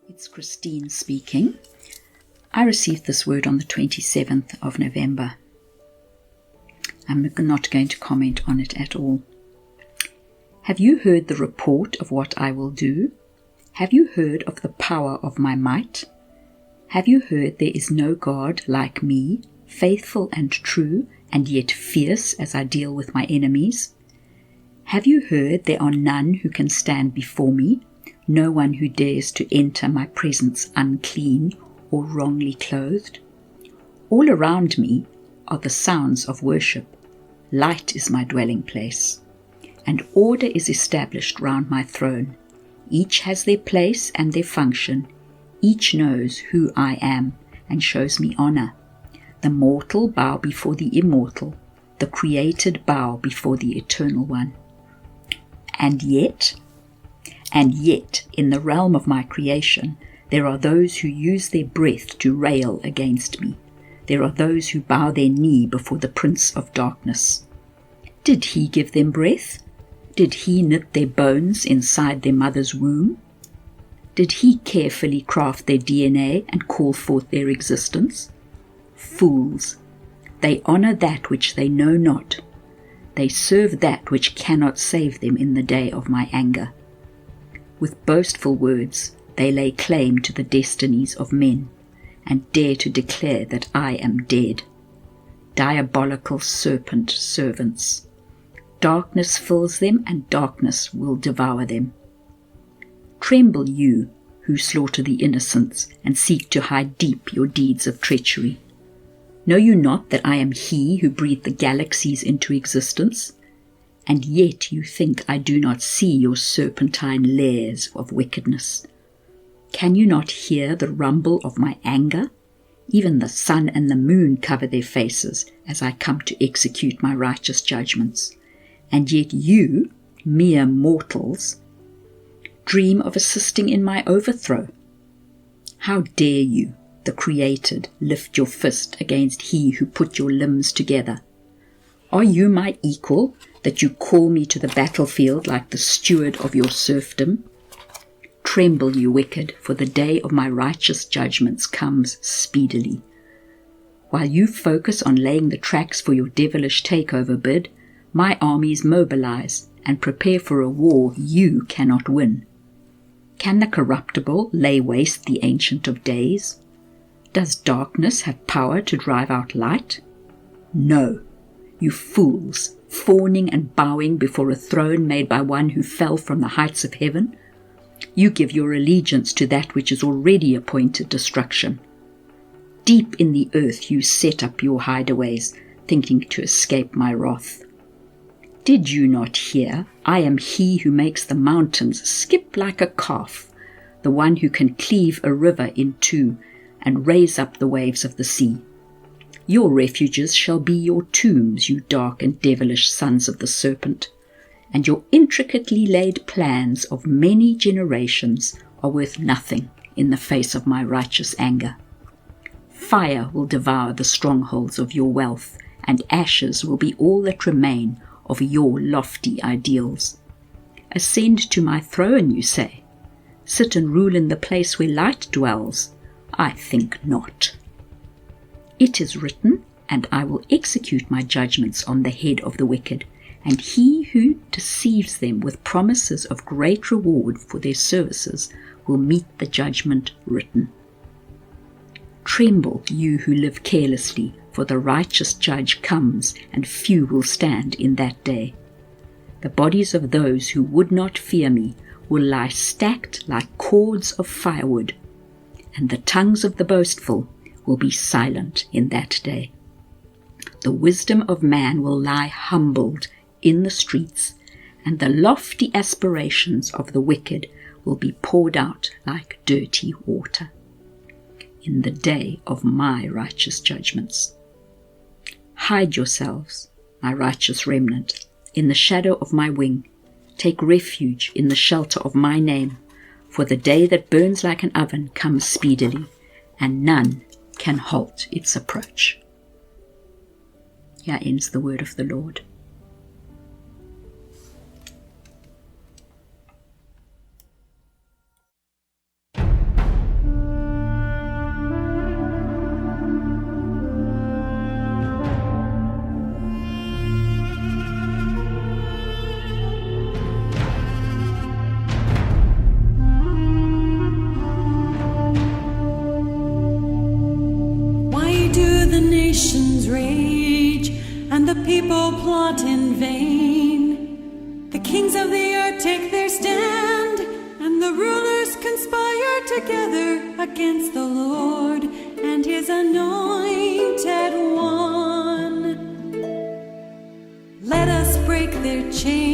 It's Christine speaking. I received this word on the 27th of November. I'm not going to comment on it at all. Have you heard the report of what I will do? Have you heard of the power of my might? Have you heard there is no God like me, faithful and true, and yet fierce as I deal with my enemies? Have you heard there are none who can stand before me, no one who dares to enter my presence unclean or wrongly clothed? All around me are the sounds of worship. Light is my dwelling place, and order is established round my throne. Each has their place and their function. Each knows who I am and shows me honor. The mortal bow before the immortal, the created bow before the eternal one. And yet, in the realm of my creation, there are those who use their breath to rail against me. There are those who bow their knee before the Prince of Darkness. Did he give them breath? Did he knit their bones inside their mother's womb? Did he carefully craft their DNA and call forth their existence? Fools! They honor that which they know not. They serve that which cannot save them in the day of my anger. With boastful words, they lay claim to the destinies of men, and dare to declare that I am dead. Diabolical serpent servants. Darkness fills them, and darkness will devour them. Tremble, you who slaughter the innocents, and seek to hide deep your deeds of treachery. Know you not that I am he who breathed the galaxies into existence? And yet you think I do not see your serpentine lairs of wickedness. Can you not hear the rumble of my anger? Even the sun and the moon cover their faces as I come to execute my righteous judgments. And yet you, mere mortals, dream of assisting in my overthrow. How dare you, the created, lift your fist against he who put your limbs together? Are you my equal, that you call me to the battlefield like the steward of your serfdom? Tremble, you wicked, for the day of my righteous judgments comes speedily. While you focus on laying the tracks for your devilish takeover bid, my armies mobilize and prepare for a war you cannot win. Can the corruptible lay waste the Ancient of Days? Does darkness have power to drive out light? No, you fools, fawning and bowing before a throne made by one who fell from the heights of heaven. You give your allegiance to that which is already appointed destruction. Deep in the earth you set up your hideaways, thinking to escape my wrath. Did you not hear? I am he who makes the mountains skip like a calf, the one who can cleave a river in two and raise up the waves of the sea. Your refuges shall be your tombs, you dark and devilish sons of the serpent, and your intricately laid plans of many generations are worth nothing in the face of my righteous anger. Fire will devour the strongholds of your wealth, and ashes will be all that remain of your lofty ideals. Ascend to my throne, you say. Sit and rule in the place where light dwells. I think not. It is written, and I will execute my judgments on the head of the wicked, and he who deceives them with promises of great reward for their services will meet the judgment written. Tremble, you who live carelessly, for the righteous judge comes, and few will stand in that day. The bodies of those who would not fear me will lie stacked like cords of firewood, and the tongues of the boastful will be silent in that day. The wisdom of man will lie humbled in the streets, and the lofty aspirations of the wicked will be poured out like dirty water in the day of my righteous judgments. Hide yourselves, my righteous remnant, in the shadow of my wing. Take refuge in the shelter of my name, for the day that burns like an oven comes speedily, and none can halt its approach. Here ends the word of the Lord. against the Lord and his anointed one. Let us break their chains